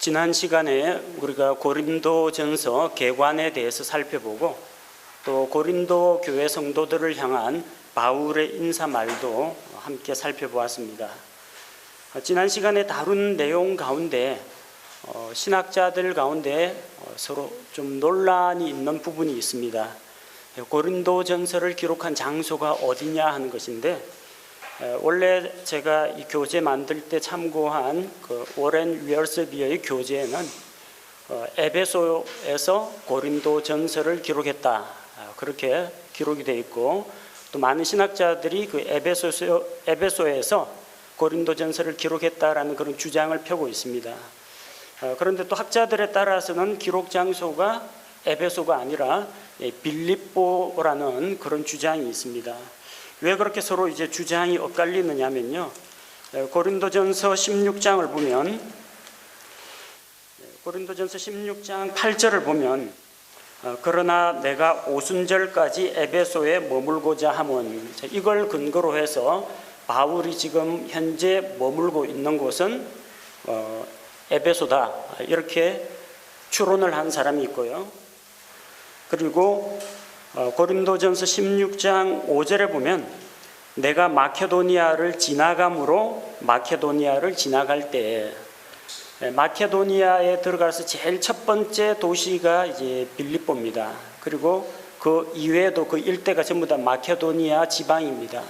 지난 시간에 우리가 고린도전서 개관에 대해서 살펴보고 또 고린도 교회 성도들을 향한 바울의 인사말도 함께 살펴보았습니다. 지난 시간에 다룬 내용 가운데 신학자들 가운데 서로 좀 논란이 있는 부분이 있습니다. 고린도전서를 기록한 장소가 어디냐 하는 것인데, 원래 제가 이 교재 만들 때 참고한 그 오렌 위얼스비어의 교재에는 에베소에서 고린도전서를 기록했다, 그렇게 기록이 되어 있고, 또 많은 신학자들이 그 에베소에서 고린도전서를 기록했다라는 그런 주장을 펴고 있습니다. 그런데 또 학자들에 따라서는 기록 장소가 에베소가 아니라 빌립보라는 그런 주장이 있습니다. 왜 그렇게 서로 이제 주장이 엇갈리느냐면요, 고린도전서 16장을 보면, 고린도전서 16장 8절을 보면, 그러나 내가 오순절까지 에베소에 머물고자 함은, 이걸 근거로 해서 바울이 지금 현재 머물고 있는 곳은 에베소다, 이렇게 추론을 한 사람이 있고요. 그리고 고린도전서 16장 5절에 보면 내가 마케도니아를 지나감으로 마케도니아를 지나갈 때, 마케도니아에 들어가서 제일 첫 번째 도시가 이제 빌립보입니다. 그리고 그 이외에도 그 일대가 전부 다 마케도니아 지방입니다.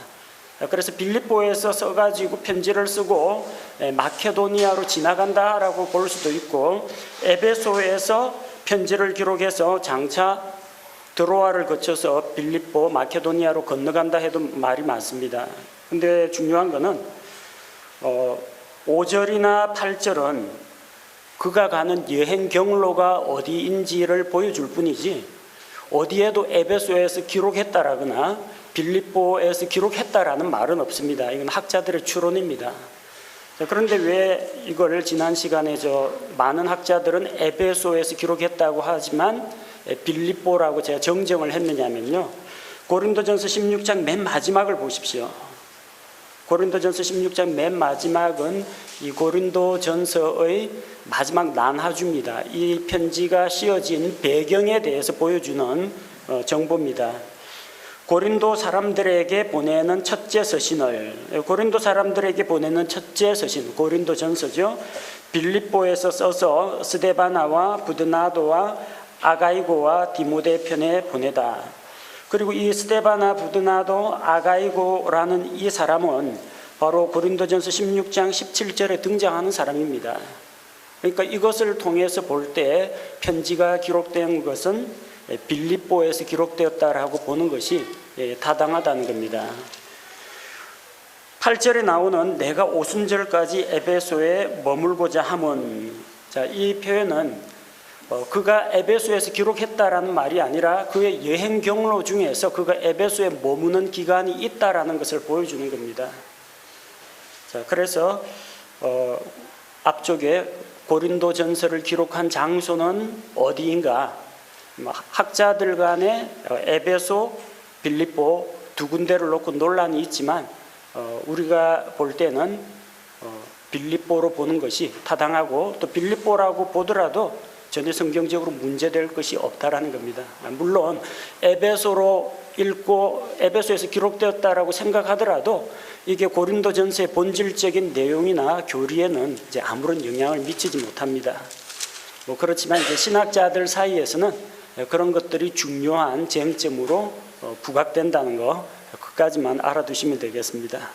그래서 빌립보에서 써가지고 편지를 쓰고 마케도니아로 지나간다라고 볼 수도 있고, 에베소에서 편지를 기록해서 장차 드로아를 거쳐서 빌립보, 마케도니아로 건너간다 해도 말이 많습니다. 근데 중요한 거는 5절이나 8절은 그가 가는 여행 경로가 어디인지를 보여줄 뿐이지, 어디에도 에베소에서 기록했다라거나 빌립보에서 기록했다라는 말은 없습니다. 이건 학자들의 추론입니다. 그런데 왜 이걸 지난 시간에 많은 학자들은 에베소에서 기록했다고 하지만 빌립보라고 제가 정정을 했느냐면요, 고린도전서 16장 맨 마지막을 보십시오. 고린도전서 16장 맨 마지막은 이 고린도전서의 마지막 난하주입니다. 이 편지가 씌어진 배경에 대해서 보여주는 정보입니다. 고린도 사람들에게 보내는 첫째 서신을, 고린도 사람들에게 보내는 첫째 서신, 고린도전서죠. 빌립보에서 써서 스데바나와 부드나도와 아가이고와 디모데 편에 보내다. 그리고 이 스데바나, 부드나도, 아가이고라는 이 사람은 바로 고린도전서 16장 17절에 등장하는 사람입니다. 그러니까 이것을 통해서 볼 때 편지가 기록된 것은 빌립보에서 기록되었다라고 보는 것이 타당하다는 겁니다. 8절에 나오는 내가 오순절까지 에베소에 머물고자 함은, 이 표현은 그가 에베소에서 기록했다라는 말이 아니라 그의 여행 경로 중에서 그가 에베소에 머무는 기간이 있다라는 것을 보여주는 겁니다. 그래서 앞쪽에 고린도전서를 기록한 장소는 어디인가, 학자들 간에 에베소, 빌립보 두 군데를 놓고 논란이 있지만 우리가 볼 때는 빌립보로 보는 것이 타당하고, 또 빌립보라고 보더라도 전혀 성경적으로 문제될 것이 없다라는 겁니다. 물론 에베소로 읽고 에베소에서 기록되었다라고 생각하더라도 이게 고린도전서의 본질적인 내용이나 교리에는 이제 아무런 영향을 미치지 못합니다. 그렇지만 이제 신학자들 사이에서는 그런 것들이 중요한 쟁점으로 부각된다는 거, 그까지만 알아두시면 되겠습니다.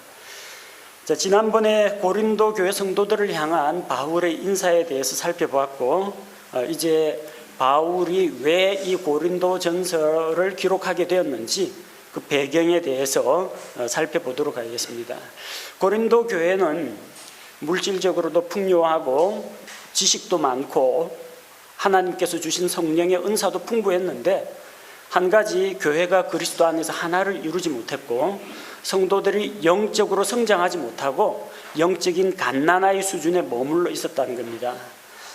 지난번에 고린도 교회 성도들을 향한 바울의 인사에 대해서 살펴보았고, 이제 바울이 왜 이 고린도전서를 기록하게 되었는지 그 배경에 대해서 살펴보도록 하겠습니다. 고린도 교회는 물질적으로도 풍요하고 지식도 많고 하나님께서 주신 성령의 은사도 풍부했는데, 한 가지 교회가 그리스도 안에서 하나를 이루지 못했고 성도들이 영적으로 성장하지 못하고 영적인 갓난아이 수준에 머물러 있었다는 겁니다.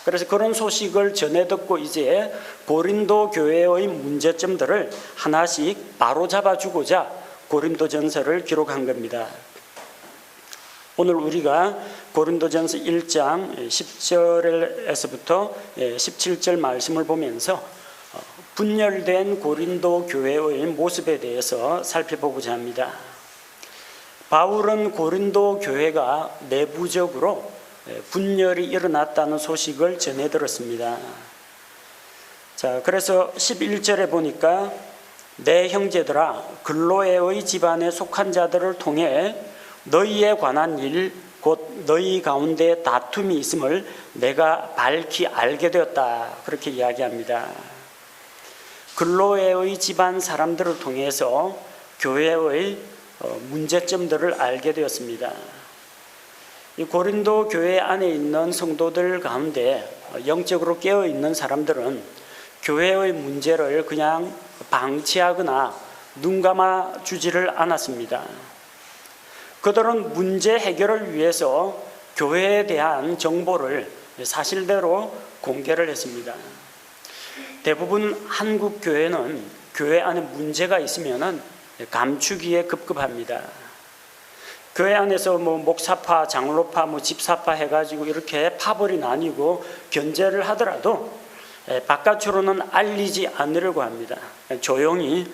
그래서 그런 소식을 전해 듣고 이제 고린도 교회의 문제점들을 하나씩 바로잡아주고자 고린도전서를 기록한 겁니다. 오늘 우리가 고린도전서 1장 10절에서부터 17절 말씀을 보면서 분열된 고린도 교회의 모습에 대해서 살펴보고자 합니다. 바울은 고린도 교회가 내부적으로 분열이 일어났다는 소식을 전해 들었습니다. 자, 그래서 11절에 보니까 내 형제들아 글로에의 집안에 속한 자들을 통해 너희에 관한 일 곧 너희 가운데 다툼이 있음을 내가 밝히 알게 되었다. 그렇게 이야기합니다. 글로에의 집안 사람들을 통해서 교회의 문제점들을 알게 되었습니다. 이 고린도 교회 안에 있는 성도들 가운데 영적으로 깨어 있는 사람들은 교회의 문제를 그냥 방치하거나 눈 감아 주지를 않았습니다. 그들은 문제 해결을 위해서 교회에 대한 정보를 사실대로 공개를 했습니다. 대부분 한국 교회는 교회 안에 문제가 있으면 감추기에 급급합니다. 교회 안에서 목사파, 장로파, 집사파 해가지고 이렇게 파벌이 나뉘고 견제를 하더라도 바깥으로는 알리지 않으려고 합니다. 조용히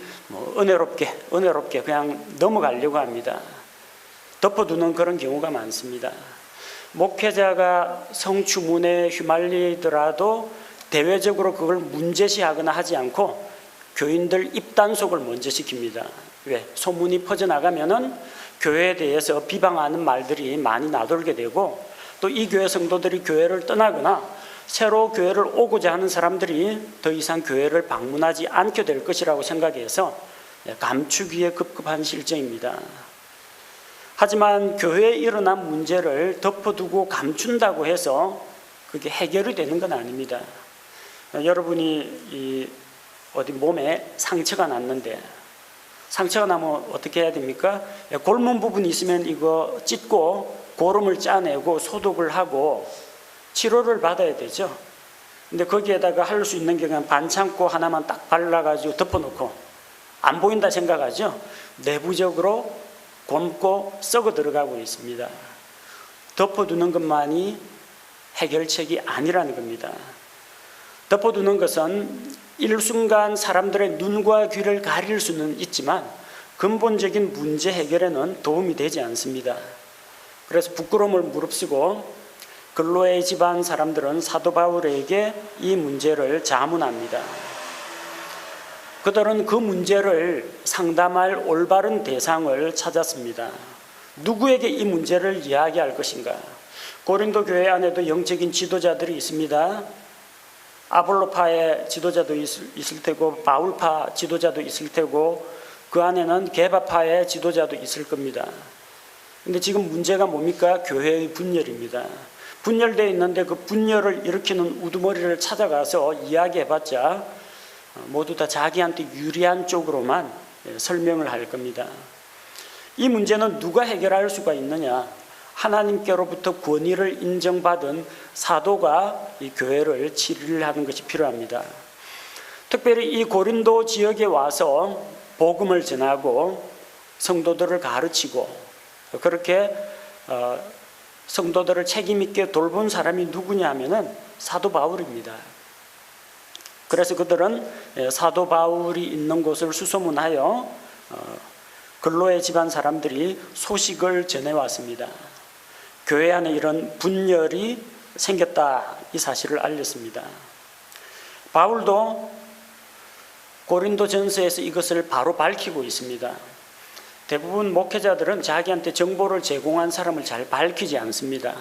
은혜롭게 그냥 넘어가려고 합니다. 덮어두는 그런 경우가 많습니다. 목회자가 성추문에 휘말리더라도 대외적으로 그걸 문제시하거나 하지 않고 교인들 입단속을 먼저 시킵니다. 왜? 소문이 퍼져나가면은 교회에 대해서 비방하는 말들이 많이 나돌게 되고 또 이 교회 성도들이 교회를 떠나거나 새로 교회를 오고자 하는 사람들이 더 이상 교회를 방문하지 않게 될 것이라고 생각해서 감추기에 급급한 실정입니다. 하지만 교회에 일어난 문제를 덮어두고 감춘다고 해서 그게 해결이 되는 건 아닙니다. 여러분이 어디 몸에 상처가 났는데 상처가 나면 어떻게 해야 됩니까? 골문 부분이 있으면 이거 찢고 고름을 짜내고 소독을 하고 치료를 받아야 되죠. 근데 거기에다가 할 수 있는 게 그냥 반창고 하나만 딱 발라가지고 덮어놓고 안 보인다 생각하죠. 내부적으로 곪고 썩어 들어가고 있습니다. 덮어두는 것만이 해결책이 아니라는 겁니다. 덮어두는 것은 일순간 사람들의 눈과 귀를 가릴 수는 있지만 근본적인 문제 해결에는 도움이 되지 않습니다. 그래서 부끄러움을 무릅쓰고 글로의 집안 사람들은 사도 바울에게 이 문제를 자문합니다. 그들은 그 문제를 상담할 올바른 대상을 찾았습니다. 누구에게 이 문제를 이야기할 것인가? 고린도 교회 안에도 영적인 지도자들이 있습니다. 아볼로파의 지도자도 있을 테고 바울파 지도자도 있을 테고 그 안에는 게바파의 지도자도 있을 겁니다. 근데 지금 문제가 뭡니까? 교회의 분열입니다. 분열되어 있는데 그 분열을 일으키는 우두머리를 찾아가서 이야기해봤자 모두 다 자기한테 유리한 쪽으로만 설명을 할 겁니다. 이 문제는 누가 해결할 수가 있느냐? 하나님께로부터 권위를 인정받은 사도가 이 교회를 치료하는 것이 필요합니다. 특별히 이 고린도 지역에 와서 복음을 전하고 성도들을 가르치고 그렇게 성도들을 책임 있게 돌본 사람이 누구냐 하면은 사도 바울입니다. 그래서 그들은 사도 바울이 있는 곳을 수소문하여 글로의 집안 사람들이 소식을 전해왔습니다. 교회 안에 이런 분열이 생겼다 이 사실을 알렸습니다. 바울도 고린도전서에서 이것을 바로 밝히고 있습니다. 대부분 목회자들은 자기한테 정보를 제공한 사람을 잘 밝히지 않습니다.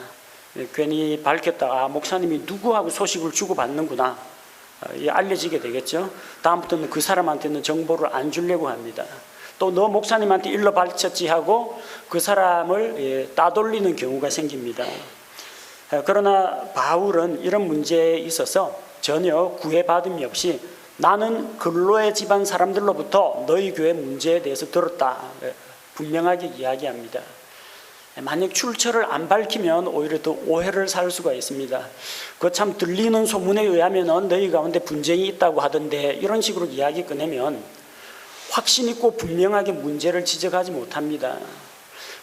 괜히 밝혔다가 목사님이 누구하고 소식을 주고받는구나 알려지게 되겠죠. 다음부터는 그 사람한테는 정보를 안 주려고 합니다. 또 너 목사님한테 일러 밝혔지 하고 그 사람을 따돌리는 경우가 생깁니다. 그러나 바울은 이런 문제에 있어서 전혀 구애받음이 없이 나는 글로의 집안 사람들로부터 너희 교회 문제에 대해서 들었다 분명하게 이야기합니다. 만약 출처를 안 밝히면 오히려 더 오해를 살 수가 있습니다. 그 참 들리는 소문에 의하면 너희 가운데 분쟁이 있다고 하던데 이런 식으로 이야기 꺼내면 확신 있고 분명하게 문제를 지적하지 못합니다.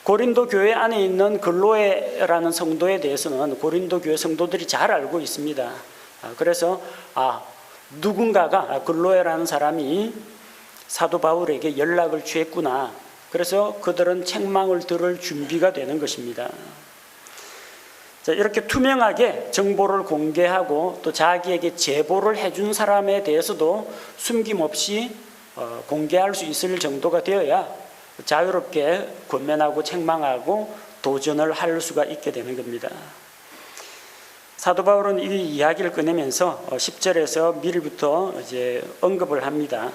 고린도 교회 안에 있는 글로에라는 성도에 대해서는 고린도 교회 성도들이 잘 알고 있습니다. 그래서 누군가가 글로에라는 사람이 사도 바울에게 연락을 취했구나. 그래서 그들은 책망을 들을 준비가 되는 것입니다. 자, 이렇게 투명하게 정보를 공개하고 또 자기에게 제보를 해준 사람에 대해서도 숨김없이 공개할 수 있을 정도가 되어야 자유롭게 권면하고 책망하고 도전을 할 수가 있게 되는 겁니다. 사도 바울은 이 이야기를 꺼내면서 10절에서 미리부터 이제 언급을 합니다.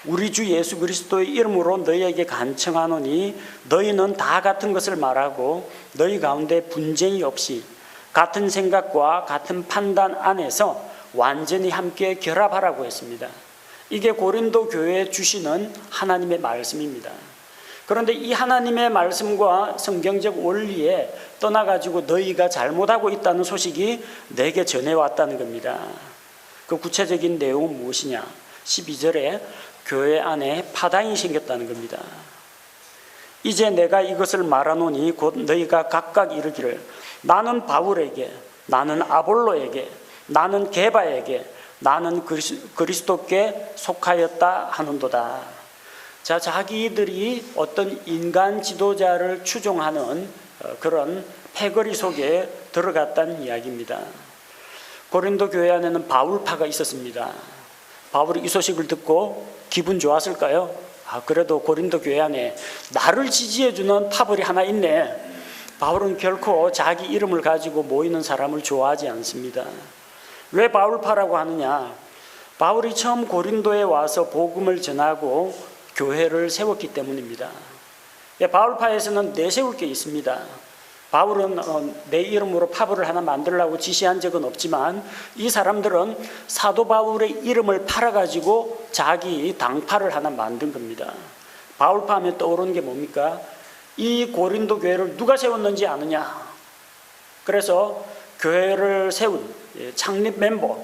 우리 주 예수 그리스도의 이름으로 너희에게 간청하노니 너희는 다 같은 것을 말하고 너희 가운데 분쟁이 없이 같은 생각과 같은 판단 안에서 완전히 함께 결합하라고 했습니다. 이게 고린도 교회에 주시는 하나님의 말씀입니다. 그런데 이 하나님의 말씀과 성경적 원리에 떠나가지고 너희가 잘못하고 있다는 소식이 내게 전해왔다는 겁니다. 그 구체적인 내용은 무엇이냐? 12절에 교회 안에 파당이 생겼다는 겁니다. 이제 내가 이것을 말하노니 곧 너희가 각각 이르기를 나는 바울에게, 나는 아볼로에게, 나는 게바에게, 나는 그리스도께 속하였다 하는도다. 자, 자기들이 어떤 인간 지도자를 추종하는 그런 패거리 속에 들어갔다는 이야기입니다. 고린도 교회 안에는 바울파가 있었습니다. 바울이 이 소식을 듣고 기분 좋았을까요? 그래도 고린도 교회 안에 나를 지지해주는 파벌이 하나 있네. 바울은 결코 자기 이름을 가지고 모이는 사람을 좋아하지 않습니다. 왜 바울파라고 하느냐? 바울이 처음 고린도에 와서 복음을 전하고 교회를 세웠기 때문입니다. 바울파에서는 내세울 게 있습니다. 바울은 내 이름으로 파벌을 하나 만들라고 지시한 적은 없지만 이 사람들은 사도 바울의 이름을 팔아가지고 자기 당파를 하나 만든 겁니다. 바울파 하면 떠오르는 게 뭡니까? 이 고린도 교회를 누가 세웠는지 아느냐? 그래서 교회를 세운 창립 멤버,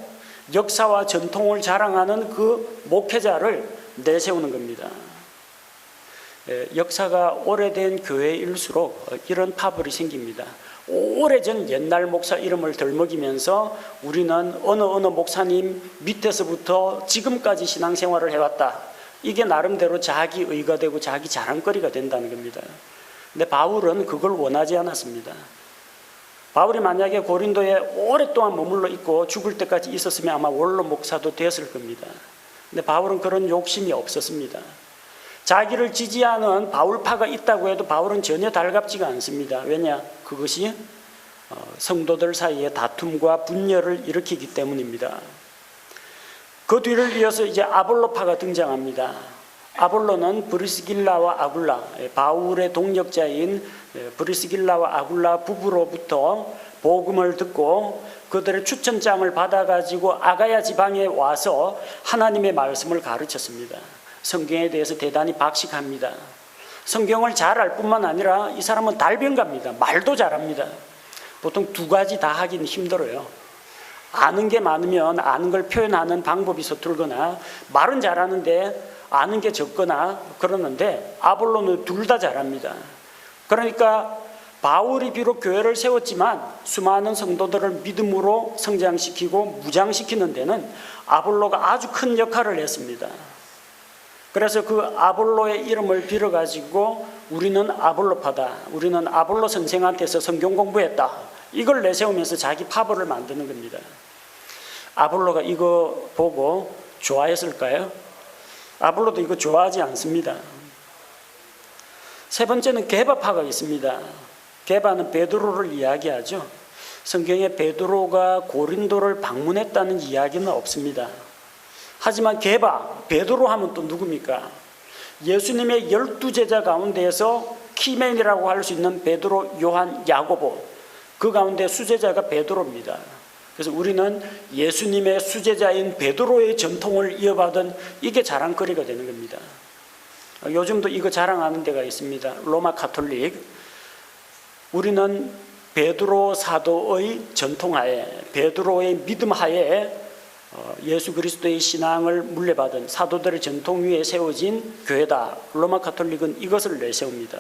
역사와 전통을 자랑하는 그 목회자를 내세우는 겁니다. 역사가 오래된 교회일수록 이런 파벌이 생깁니다. 오래전 옛날 목사 이름을 덜먹이면서 우리는 어느 목사님 밑에서부터 지금까지 신앙생활을 해왔다. 이게 나름대로 자기 의가 되고 자기 자랑거리가 된다는 겁니다. 근데 바울은 그걸 원하지 않았습니다. 바울이 만약에 고린도에 오랫동안 머물러 있고 죽을 때까지 있었으면 아마 원로 목사도 됐을 겁니다. 근데 바울은 그런 욕심이 없었습니다. 자기를 지지하는 바울파가 있다고 해도 바울은 전혀 달갑지가 않습니다. 왜냐? 그것이 성도들 사이에 다툼과 분열을 일으키기 때문입니다. 그 뒤를 이어서 이제 아볼로파가 등장합니다. 아볼로는 브리스길라와 아굴라, 바울의 동역자인 브리스길라와 아굴라 부부로부터 복음을 듣고 그들의 추천장을 받아가지고 아가야 지방에 와서 하나님의 말씀을 가르쳤습니다. 성경에 대해서 대단히 박식합니다. 성경을 잘 알 뿐만 아니라 이 사람은 달변가입니다. 말도 잘합니다. 보통 두 가지 다 하긴 힘들어요. 아는 게 많으면 아는 걸 표현하는 방법이 서툴거나 말은 잘하는데 아는 게 적거나 그러는데 아볼로는 둘 다 잘합니다. 그러니까 바울이 비록 교회를 세웠지만 수많은 성도들을 믿음으로 성장시키고 무장시키는 데는 아볼로가 아주 큰 역할을 했습니다. 그래서 그 아볼로의 이름을 빌어가지고 우리는 아볼로파다, 우리는 아볼로 선생한테서 성경 공부했다, 이걸 내세우면서 자기 파벌을 만드는 겁니다. 아볼로가 이거 보고 좋아했을까요? 아볼로도 이거 좋아하지 않습니다. 세 번째는 게바파가 있습니다. 게바는 베드로를 이야기하죠. 성경에 베드로가 고린도를 방문했다는 이야기는 없습니다. 하지만 게바, 베드로 하면 또 누굽니까? 예수님의 12제자 가운데에서 키맨이라고 할 수 있는 베드로, 요한, 야고보, 그 가운데 수제자가 베드로입니다. 그래서 우리는 예수님의 수제자인 베드로의 전통을 이어받은 이게 자랑거리가 되는 겁니다. 요즘도 이거 자랑하는 데가 있습니다. 로마 가톨릭. 우리는 베드로 사도의 전통하에, 베드로의 믿음하에 예수 그리스도의 신앙을 물려받은 사도들의 전통 위에 세워진 교회다. 로마 가톨릭은 이것을 내세웁니다.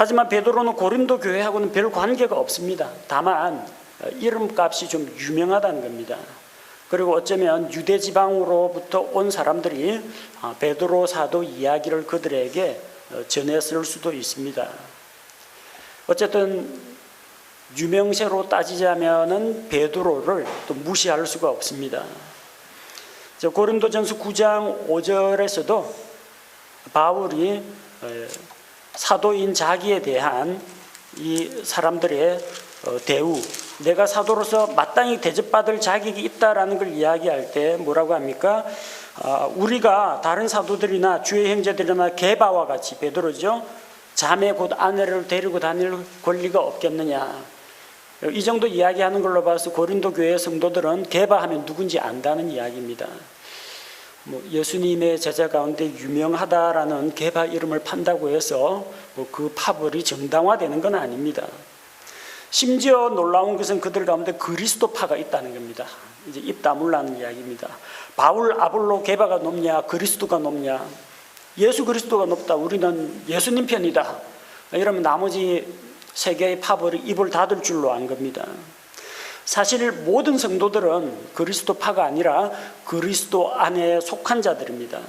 하지만 베드로는 고린도 교회하고는 별 관계가 없습니다. 다만 이름값이 좀 유명하다는 겁니다. 그리고 어쩌면 유대 지방으로부터 온 사람들이 베드로 사도 이야기를 그들에게 전했을 수도 있습니다. 어쨌든 유명세로 따지자면은 베드로를 또 무시할 수가 없습니다. 고린도전서 9장 5절에서도 바울이 사도인 자기에 대한 이 사람들의 대우, 내가 사도로서 마땅히 대접받을 자격이 있다라는 걸 이야기할 때 뭐라고 합니까? 우리가 다른 사도들이나 주의 형제들이나 게바와 같이, 베드로죠, 자매 곧 아내를 데리고 다닐 권리가 없겠느냐. 이 정도 이야기하는 걸로 봐서 고린도 교회 성도들은 게바 하면 누군지 안다는 이야기입니다. 예수님의 제자 가운데 유명하다라는 게바 이름을 판다고 해서 그 파벌이 정당화되는 건 아닙니다. 심지어 놀라운 것은 그들 가운데 그리스도파가 있다는 겁니다. 이제 입 다물라는 이야기입니다. 바울, 아볼로, 게바가 높냐, 그리스도가 높냐? 예수 그리스도가 높다. 우리는 예수님 편이다. 이러면 나머지 세 개의 파벌이 입을 닫을 줄로 안 겁니다. 사실 모든 성도들은 그리스도파가 아니라 그리스도 안에 속한 자들입니다.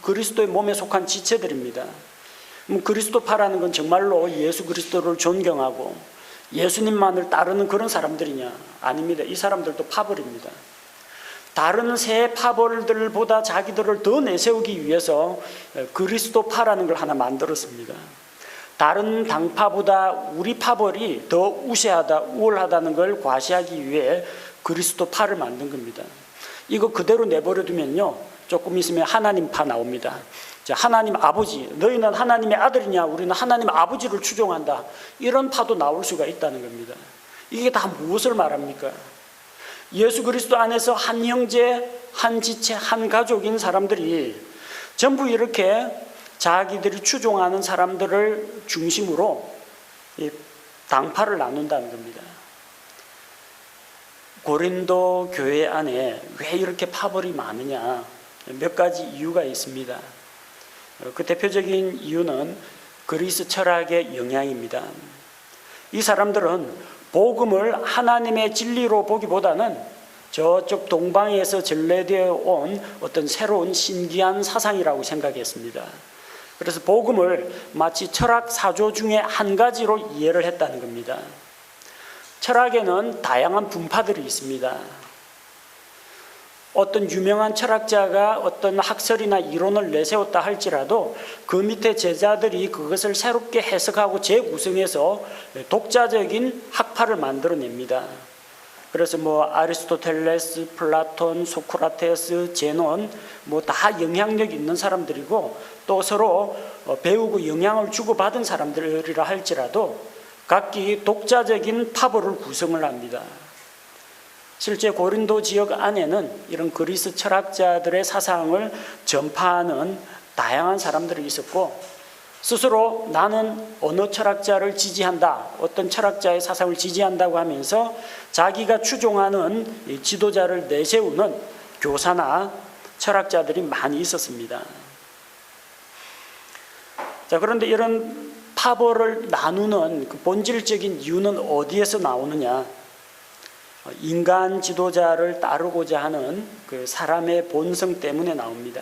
그리스도의 몸에 속한 지체들입니다. 그리스도파라는 건 정말로 예수 그리스도를 존경하고 예수님만을 따르는 그런 사람들이냐? 아닙니다. 이 사람들도 파벌입니다. 다른 새 파벌들보다 자기들을 더 내세우기 위해서 그리스도파라는 걸 하나 만들었습니다. 다른 당파보다 우리 파벌이 더 우세하다, 우월하다는 걸 과시하기 위해 그리스도파를 만든 겁니다. 이거 그대로 내버려두면요, 조금 있으면 하나님파 나옵니다. 자, 하나님 아버지, 너희는 하나님의 아들이냐, 우리는 하나님 아버지를 추종한다, 이런 파도 나올 수가 있다는 겁니다. 이게 다 무엇을 말합니까? 예수 그리스도 안에서 한 형제, 한 지체, 한 가족인 사람들이 전부 이렇게 자기들이 추종하는 사람들을 중심으로 당파를 나눈다는 겁니다. 고린도 교회 안에 왜 이렇게 파벌이 많으냐? 몇 가지 이유가 있습니다. 그 대표적인 이유는 그리스 철학의 영향입니다. 이 사람들은 복음을 하나님의 진리로 보기보다는 저쪽 동방에서 전래되어 온 어떤 새로운 신기한 사상이라고 생각했습니다. 그래서 복음을 마치 철학 사조 중에 한 가지로 이해를 했다는 겁니다. 철학에는 다양한 분파들이 있습니다. 어떤 유명한 철학자가 어떤 학설이나 이론을 내세웠다 할지라도 그 밑에 제자들이 그것을 새롭게 해석하고 재구성해서 독자적인 학파를 만들어냅니다. 그래서 아리스토텔레스, 플라톤, 소크라테스, 제논 다 영향력 있는 사람들이고 또 서로 배우고 영향을 주고받은 사람들이라 할지라도 각기 독자적인 파벌을 구성을 합니다. 실제 고린도 지역 안에는 이런 그리스 철학자들의 사상을 전파하는 다양한 사람들이 있었고, 스스로 나는 어느 철학자를 지지한다, 어떤 철학자의 사상을 지지한다고 하면서 자기가 추종하는 지도자를 내세우는 교사나 철학자들이 많이 있었습니다. 자, 그런데 이런 파벌을 나누는 그 본질적인 이유는 어디에서 나오느냐? 인간 지도자를 따르고자 하는 그 사람의 본성 때문에 나옵니다.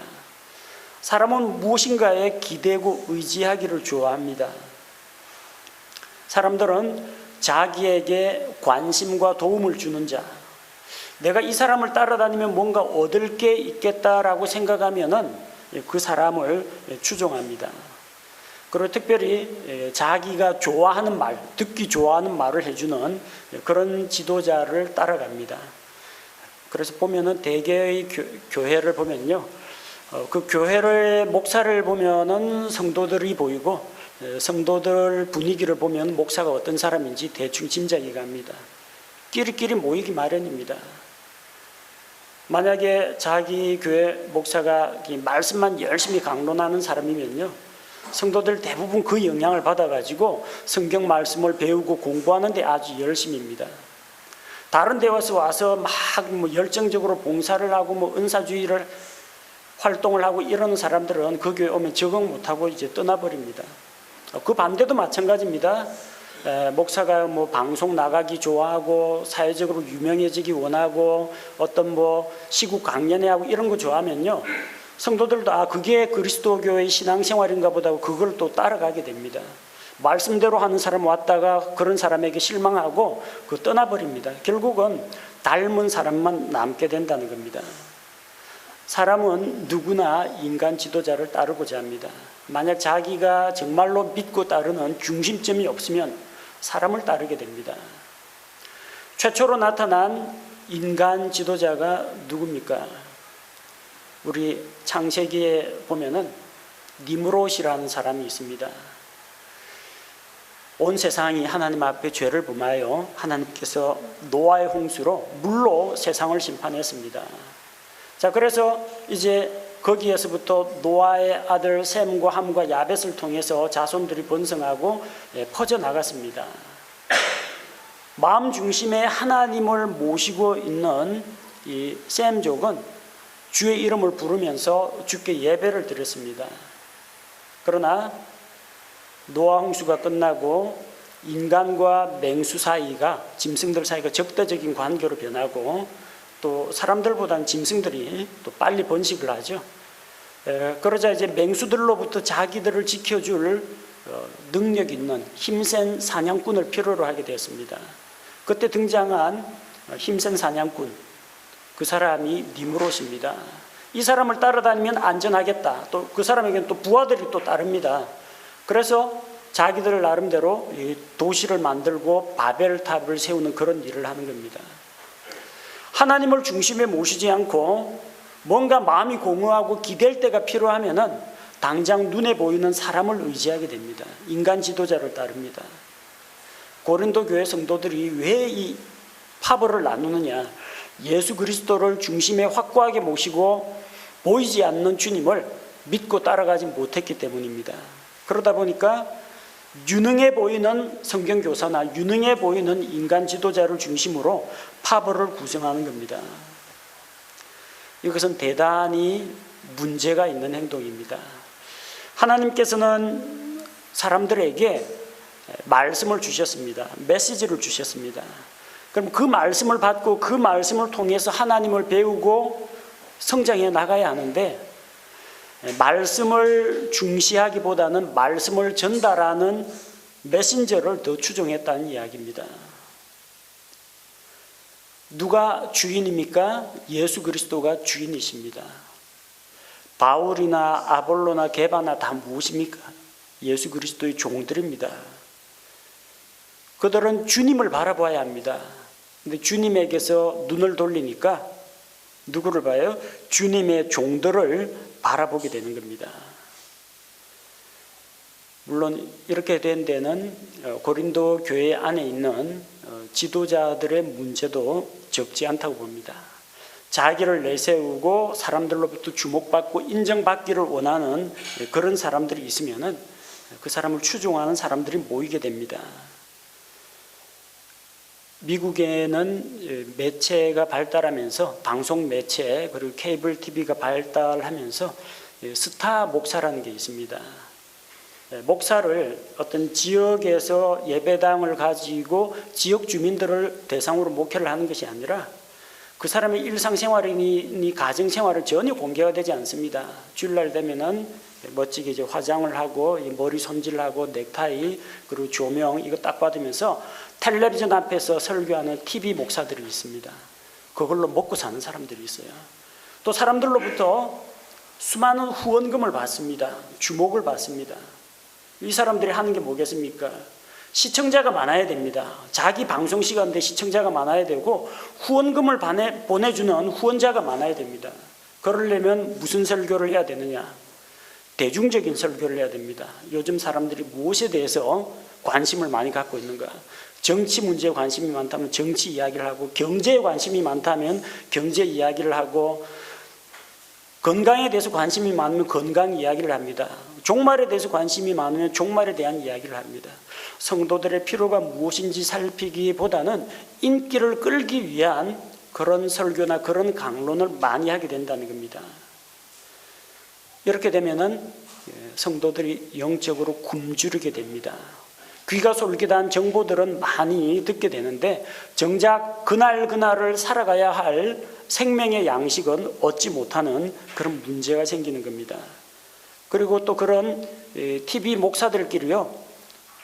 사람은 무엇인가에 기대고 의지하기를 좋아합니다. 사람들은 자기에게 관심과 도움을 주는 자, 내가 이 사람을 따라다니면 뭔가 얻을 게 있겠다라고 생각하면은 그 사람을 추종합니다. 그리고 특별히 자기가 좋아하는 말, 듣기 좋아하는 말을 해주는 그런 지도자를 따라갑니다. 그래서 보면은 대개의 교회를 보면요, 그 교회의 목사를 보면은 성도들이 보이고 성도들 분위기를 보면 목사가 어떤 사람인지 대충 짐작이 갑니다. 끼리끼리 모이기 마련입니다. 만약에 자기 교회 목사가 말씀만 열심히 강론하는 사람이면요, 성도들 대부분 그 영향을 받아가지고 성경 말씀을 배우고 공부하는 데 아주 열심입니다. 다른 데 와서 막 열정적으로 봉사를 하고 은사주의를 활동을 하고 이러는 사람들은 그 교회 오면 적응 못하고 이제 떠나버립니다. 그 반대도 마찬가지입니다. 목사가 뭐 방송 나가기 좋아하고 사회적으로 유명해지기 원하고 어떤 뭐 시국 강연회하고 이런 거 좋아하면요, 성도들도 그게 그리스도교의 신앙생활인가 보다 하고 그걸 또 따라가게 됩니다. 말씀대로 하는 사람 왔다가 그런 사람에게 실망하고 떠나버립니다. 결국은 닮은 사람만 남게 된다는 겁니다. 사람은 누구나 인간 지도자를 따르고자 합니다. 만약 자기가 정말로 믿고 따르는 중심점이 없으면 사람을 따르게 됩니다. 최초로 나타난 인간 지도자가 누굽니까? 우리 창세기에 보면은 니므롯이라는 사람이 있습니다. 온 세상이 하나님 앞에 죄를 범하여 하나님께서 노아의 홍수로 물로 세상을 심판했습니다. 자, 그래서 이제 거기에서부터 노아의 아들 셈과 함과 야벳을 통해서 자손들이 번성하고 퍼져나갔습니다. 마음 중심에 하나님을 모시고 있는 이 셈족은 주의 이름을 부르면서 주께 예배를 드렸습니다. 그러나 노아 홍수가 끝나고 인간과 맹수 사이가, 짐승들 사이가 적대적인 관계로 변하고 또 사람들보다는 짐승들이 또 빨리 번식을 하죠. 그러자 이제 맹수들로부터 자기들을 지켜줄 능력 있는 힘센 사냥꾼을 필요로 하게 되었습니다. 그때 등장한 힘센 사냥꾼, 그 사람이 니므롯입니다. 이 사람을 따라다니면 안전하겠다. 또 그 사람에게는 또 부하들이 또 따릅니다. 그래서 자기들 나름대로 도시를 만들고 바벨탑을 세우는 그런 일을 하는 겁니다. 하나님을 중심에 모시지 않고 뭔가 마음이 공허하고 기댈 때가 필요하면은 당장 눈에 보이는 사람을 의지하게 됩니다. 인간 지도자를 따릅니다. 고린도 교회 성도들이 왜 이 파벌을 나누느냐? 예수 그리스도를 중심에 확고하게 모시고 보이지 않는 주님을 믿고 따라가지 못했기 때문입니다. 그러다 보니까 유능해 보이는 성경교사나 유능해 보이는 인간 지도자를 중심으로 파벌을 구성하는 겁니다. 이것은 대단히 문제가 있는 행동입니다. 하나님께서는 사람들에게 말씀을 주셨습니다. 메시지를 주셨습니다. 그럼 그 말씀을 받고 그 말씀을 통해서 하나님을 배우고 성장해 나가야 하는데, 말씀을 중시하기보다는 말씀을 전달하는 메신저를 더 추종했다는 이야기입니다. 누가 주인입니까? 예수 그리스도가 주인이십니다. 바울이나 아볼로나 게바나 다 무엇입니까? 예수 그리스도의 종들입니다. 그들은 주님을 바라봐야 합니다. 근데 주님에게서 눈을 돌리니까 누구를 봐요? 주님의 종들을 바라보게 되는 겁니다. 물론 이렇게 된 데는 고린도 교회 안에 있는 지도자들의 문제도 적지 않다고 봅니다. 자기를 내세우고 사람들로부터 주목받고 인정받기를 원하는 그런 사람들이 있으면은 그 사람을 추종하는 사람들이 모이게 됩니다. 미국에는 매체가 발달하면서 방송 매체 그리고 케이블 TV가 발달하면서 스타 목사라는 게 있습니다. 목사를 어떤 지역에서 예배당을 가지고 지역 주민들을 대상으로 목회를 하는 것이 아니라 그 사람의 일상생활이니 가정생활을 전혀 공개가 되지 않습니다. 주일날 되면은 멋지게 이제 화장을 하고 머리 손질하고 넥타이 그리고 조명 이거 딱 받으면서 텔레비전 앞에서 설교하는 TV 목사들이 있습니다. 그걸로 먹고 사는 사람들이 있어요. 또 사람들로부터 수많은 후원금을 받습니다. 주목을 받습니다. 이 사람들이 하는 게 뭐겠습니까? 시청자가 많아야 됩니다. 자기 방송 시간대 시청자가 많아야 되고 후원금을 보내주는 후원자가 많아야 됩니다. 그러려면 무슨 설교를 해야 되느냐? 대중적인 설교를 해야 됩니다. 요즘 사람들이 무엇에 대해서 관심을 많이 갖고 있는가? 정치 문제에 관심이 많다면 정치 이야기를 하고, 경제에 관심이 많다면 경제 이야기를 하고, 건강에 대해서 관심이 많으면 건강 이야기를 합니다. 종말에 대해서 관심이 많으면 종말에 대한 이야기를 합니다. 성도들의 필요가 무엇인지 살피기보다는 인기를 끌기 위한 그런 설교나 그런 강론을 많이 하게 된다는 겁니다. 이렇게 되면은 성도들이 영적으로 굶주리게 됩니다. 귀가 솔깃한 정보들은 많이 듣게 되는데 정작 그날그날을 살아가야 할 생명의 양식은 얻지 못하는 그런 문제가 생기는 겁니다. 그리고 또 그런 TV 목사들끼리요,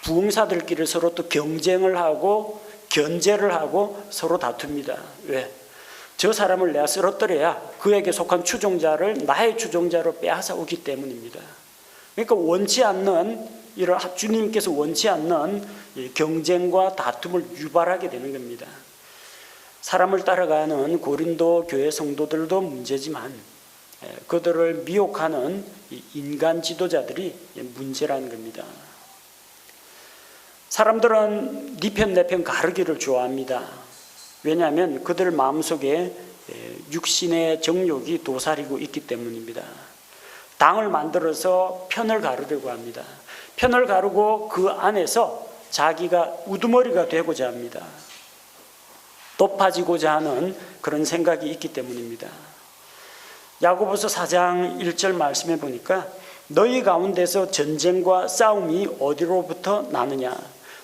부흥사들끼리 서로 또 경쟁을 하고 견제를 하고 서로 다툽니다. 왜? 저 사람을 내가 쓰러뜨려야 그에게 속한 추종자를 나의 추종자로 빼앗아 오기 때문입니다. 그러니까 원치 않는, 이런 주님께서 원치 않는 경쟁과 다툼을 유발하게 되는 겁니다. 사람을 따라가는 고린도 교회 성도들도 문제지만 그들을 미혹하는 인간 지도자들이 문제라는 겁니다. 사람들은 네 편 내 편 가르기를 좋아합니다. 왜냐하면 그들 마음속에 육신의 정욕이 도사리고 있기 때문입니다. 당을 만들어서 편을 가르려고 합니다. 편을 가르고 그 안에서 자기가 우두머리가 되고자 합니다. 높아지고자 하는 그런 생각이 있기 때문입니다. 야고보서 4장 1절 말씀해 보니까 너희 가운데서 전쟁과 싸움이 어디로부터 나느냐?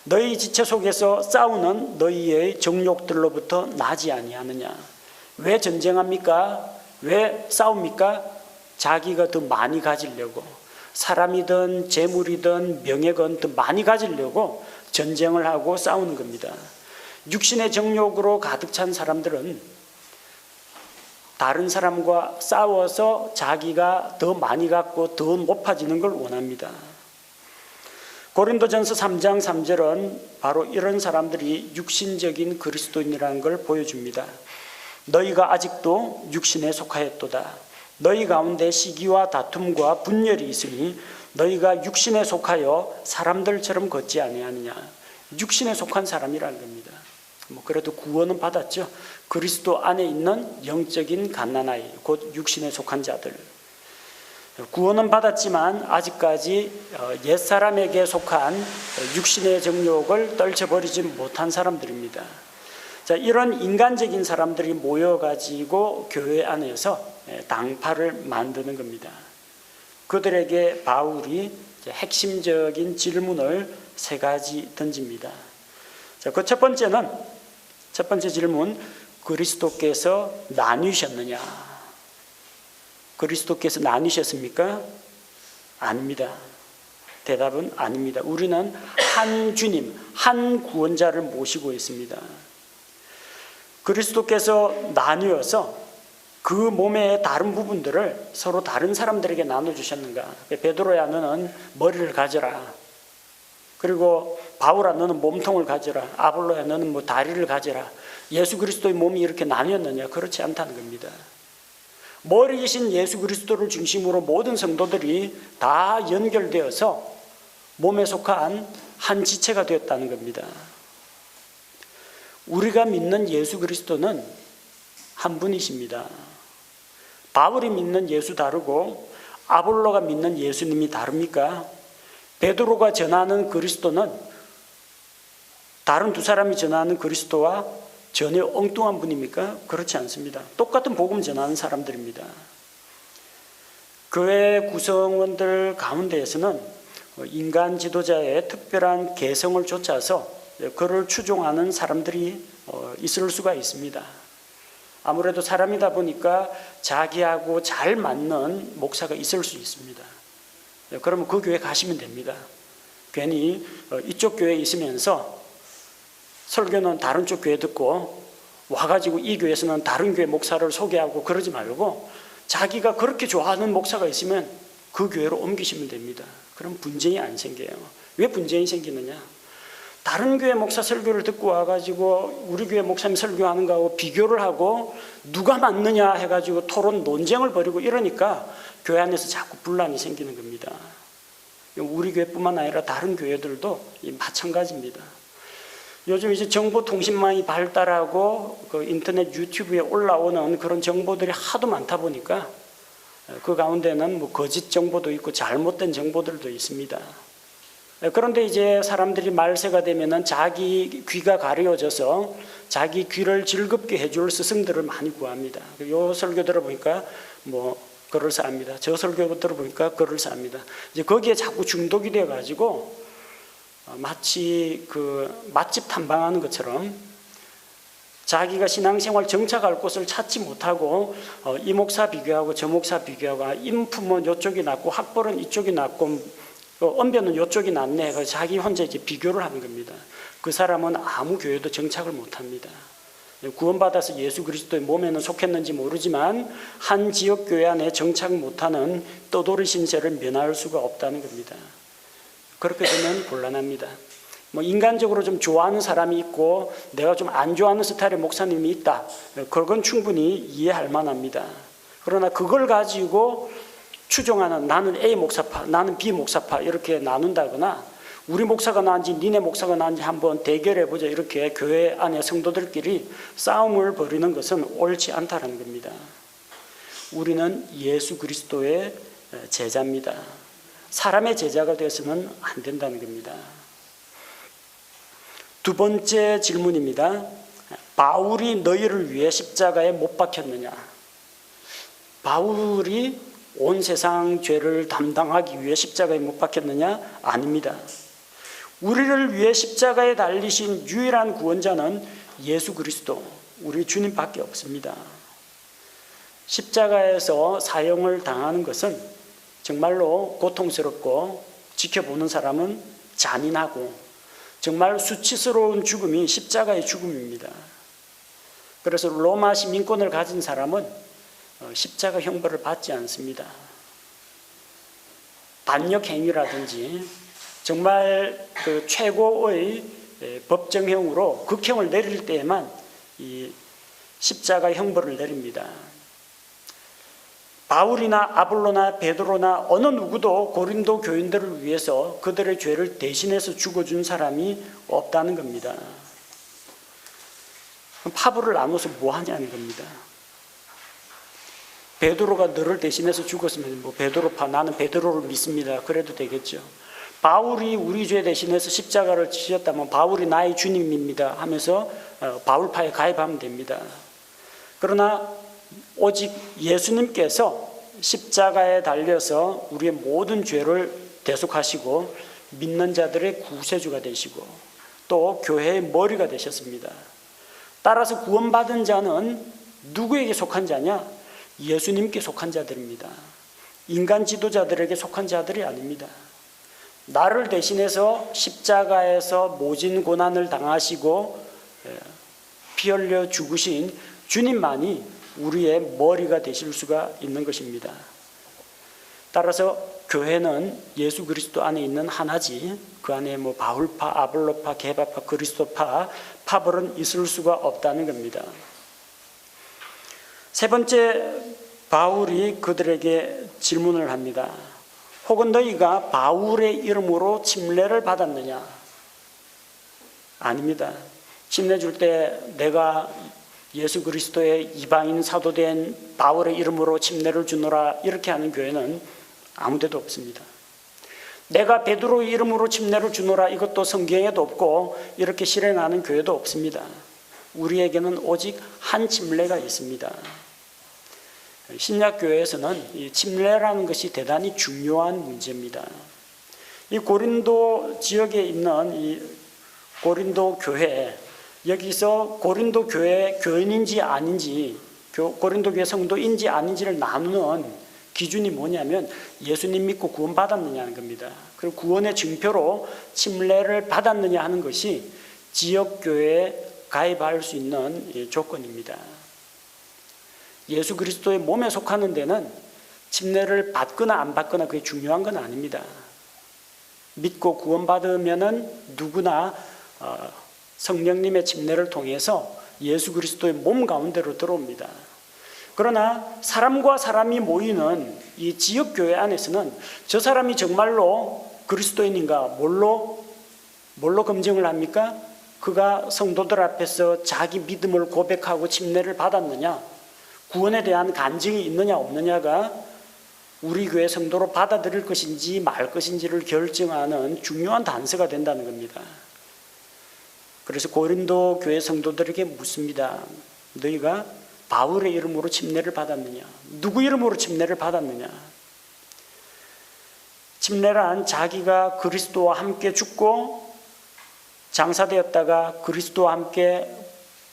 너희 지체 속에서 싸우는 너희의 정욕들로부터 나지 아니하느냐? 왜 전쟁합니까? 왜 싸웁니까? 자기가 더 많이 가지려고, 사람이든 재물이든 명예건 더 많이 가지려고 전쟁을 하고 싸우는 겁니다. 육신의 정욕으로 가득 찬 사람들은 다른 사람과 싸워서 자기가 더 많이 갖고 더 높아지는 걸 원합니다. 고린도전서 3장 3절은 바로 이런 사람들이 육신적인 그리스도인이라는 걸 보여줍니다. 너희가 아직도 육신에 속하였도다. 너희 가운데 시기와 다툼과 분열이 있으니 너희가 육신에 속하여 사람들처럼 걷지 아니하느냐. 육신에 속한 사람이라는 겁니다. 그래도 구원은 받았죠. 그리스도 안에 있는 영적인 갓난아이, 곧 육신에 속한 자들. 구원은 받았지만 아직까지 옛사람에게 속한 육신의 정욕을 떨쳐버리지 못한 사람들입니다. 자, 이런 인간적인 사람들이 모여가지고 교회 안에서 당파를 만드는 겁니다. 그들에게 바울이 핵심적인 질문을 3가지 던집니다. 자, 그 첫 번째 질문, 그리스도께서 나뉘셨느냐? 그리스도께서 나뉘셨습니까? 아닙니다. 대답은 아닙니다. 우리는 한 주님, 한 구원자를 모시고 있습니다. 그리스도께서 나뉘어서 그 몸의 다른 부분들을 서로 다른 사람들에게 나눠주셨는가? 베드로야 너는 머리를 가져라. 그리고 바울아 너는 몸통을 가져라. 아볼로야 너는 뭐 다리를 가져라. 예수 그리스도의 몸이 이렇게 나뉘었느냐? 그렇지 않다는 겁니다. 머리이신 예수 그리스도를 중심으로 모든 성도들이 다 연결되어서 몸에 속한 한 지체가 되었다는 겁니다. 우리가 믿는 예수 그리스도는 한 분이십니다. 바울이 믿는 예수 다르고 아볼로가 믿는 예수님이 다릅니까? 베드로가 전하는 그리스도는 다른 두 사람이 전하는 그리스도와 전혀 엉뚱한 분입니까? 그렇지 않습니다. 똑같은 복음 전하는 사람들입니다. 교회 구성원들 가운데에서는 인간 지도자의 특별한 개성을 좇아서 그를 추종하는 사람들이 있을 수가 있습니다. 아무래도 사람이다 보니까 자기하고 잘 맞는 목사가 있을 수 있습니다. 그러면 그 교회 가시면 됩니다. 괜히 이쪽 교회에 있으면서 설교는 다른 쪽 교회 듣고 와가지고 이 교회에서는 다른 교회 목사를 소개하고 그러지 말고 자기가 그렇게 좋아하는 목사가 있으면 그 교회로 옮기시면 됩니다. 그럼 분쟁이 안 생겨요. 왜 분쟁이 생기느냐? 다른 교회 목사 설교를 듣고 와가지고 우리 교회 목사님 설교하는 거하고 비교를 하고 누가 맞느냐 해가지고 토론 논쟁을 벌이고 이러니까 교회 안에서 자꾸 분란이 생기는 겁니다. 우리 교회뿐만 아니라 다른 교회들도 마찬가지입니다. 요즘 이제 정보통신망이 발달하고 그 인터넷 유튜브에 올라오는 그런 정보들이 하도 많다 보니까 그 가운데는 뭐 거짓 정보도 있고 잘못된 정보들도 있습니다. 그런데 이제 사람들이 말세가 되면은 자기 귀가 가려져서 자기 귀를 즐겁게 해줄 스승들을 많이 구합니다. 요 설교 들어보니까 뭐 그럴싸합니다. 저 설교 들어보니까 그럴싸합니다. 이제 거기에 자꾸 중독이 되어가지고 마치 그 맛집 탐방하는 것처럼 자기가 신앙생활 정착할 곳을 찾지 못하고 이 목사 비교하고 저 목사 비교하고 인품은 이쪽이 낫고 학벌은 이쪽이 낫고 언변은 이쪽이 낫네. 그래서 자기 혼자 이제 비교를 하는 겁니다. 그 사람은 아무 교회도 정착을 못합니다. 구원받아서 예수 그리스도의 몸에는 속했는지 모르지만 한 지역 교회 안에 정착 못하는 떠돌이 신세를 면할 수가 없다는 겁니다. 그렇게 되면 곤란합니다. 인간적으로 좀 좋아하는 사람이 있고 내가 좀 안 좋아하는 스타일의 목사님이 있다. 그건 충분히 이해할 만합니다. 그러나 그걸 가지고 추종하는 나는 A 목사파, 나는 B 목사파 이렇게 나눈다거나 우리 목사가 나은지 니네 목사가 나은지 한번 대결해보자 이렇게 교회 안에 성도들끼리 싸움을 벌이는 것은 옳지 않다는 겁니다. 우리는 예수 그리스도의 제자입니다. 사람의 제자가 되어서는 안 된다는 겁니다. 두 번째 질문입니다. 바울이 너희를 위해 십자가에 못 박혔느냐? 바울이 온 세상 죄를 담당하기 위해 십자가에 못 박혔느냐? 아닙니다. 우리를 위해 십자가에 달리신 유일한 구원자는 예수 그리스도, 우리 주님밖에 없습니다. 십자가에서 사형을 당하는 것은 정말로 고통스럽고 지켜보는 사람은 잔인하고 정말 수치스러운 죽음이 십자가의 죽음입니다. 그래서 로마 시민권을 가진 사람은 십자가 형벌을 받지 않습니다. 반역 행위라든지 정말 그 최고의 법정형으로 극형을 내릴 때에만 이 십자가 형벌을 내립니다. 바울이나 아볼로나 베드로나 어느 누구도 고린도 교인들을 위해서 그들의 죄를 대신해서 죽어준 사람이 없다는 겁니다. 파벌을 나눠서 뭐 하냐는 겁니다. 베드로가 너를 대신해서 죽었으면 베드로파, 나는 베드로를 믿습니다. 그래도 되겠죠. 바울이 우리 죄 대신해서 십자가를 지셨다면 바울이 나의 주님입니다 하면서 바울파에 가입하면 됩니다. 그러나 오직 예수님께서 십자가에 달려서 우리의 모든 죄를 대속하시고 믿는 자들의 구세주가 되시고 또 교회의 머리가 되셨습니다. 따라서 구원받은 자는 누구에게 속한 자냐? 예수님께 속한 자들입니다. 인간 지도자들에게 속한 자들이 아닙니다. 나를 대신해서 십자가에서 모진 고난을 당하시고 피 흘려 죽으신 주님만이 우리의 머리가 되실 수가 있는 것입니다. 따라서 교회는 예수 그리스도 안에 있는 하나지 그 안에 바울파, 아볼로파, 게바파, 그리스도파, 파벌은 있을 수가 없다는 겁니다. 세 번째, 바울이 그들에게 질문을 합니다. 혹은 너희가 바울의 이름으로 침례를 받았느냐? 아닙니다. 침례 줄 때 내가 예수 그리스도의 이방인 사도된 바울의 이름으로 침례를 주노라 이렇게 하는 교회는 아무 데도 없습니다. 내가 베드로의 이름으로 침례를 주노라 이것도 성경에도 없고 이렇게 실행하는 교회도 없습니다. 우리에게는 오직 한 침례가 있습니다. 신약교회에서는 이 침례라는 것이 대단히 중요한 문제입니다. 이 고린도 지역에 있는 이 고린도 교회, 여기서 고린도 교회 교인인지 아닌지, 고린도 교회 성도인지 아닌지를 나누는 기준이 뭐냐면 예수님 믿고 구원받았느냐는 겁니다. 그리고 구원의 증표로 침례를 받았느냐 하는 것이 지역교회에 가입할 수 있는 조건입니다. 예수 그리스도의 몸에 속하는 데는 침례를 받거나 안 받거나 그게 중요한 건 아닙니다. 믿고 구원받으면은 누구나 성령님의 침례를 통해서 예수 그리스도의 몸 가운데로 들어옵니다. 그러나 사람과 사람이 모이는 이 지역교회 안에서는 저 사람이 정말로 그리스도인인가 뭘로 검증을 합니까? 그가 성도들 앞에서 자기 믿음을 고백하고 침례를 받았느냐, 구원에 대한 간증이 있느냐 없느냐가 우리 교회 성도로 받아들일 것인지 말 것인지를 결정하는 중요한 단서가 된다는 겁니다. 그래서 고린도 교회 성도들에게 묻습니다. 너희가 바울의 이름으로 침례를 받았느냐? 누구 이름으로 침례를 받았느냐? 침례란 자기가 그리스도와 함께 죽고 장사되었다가 그리스도와 함께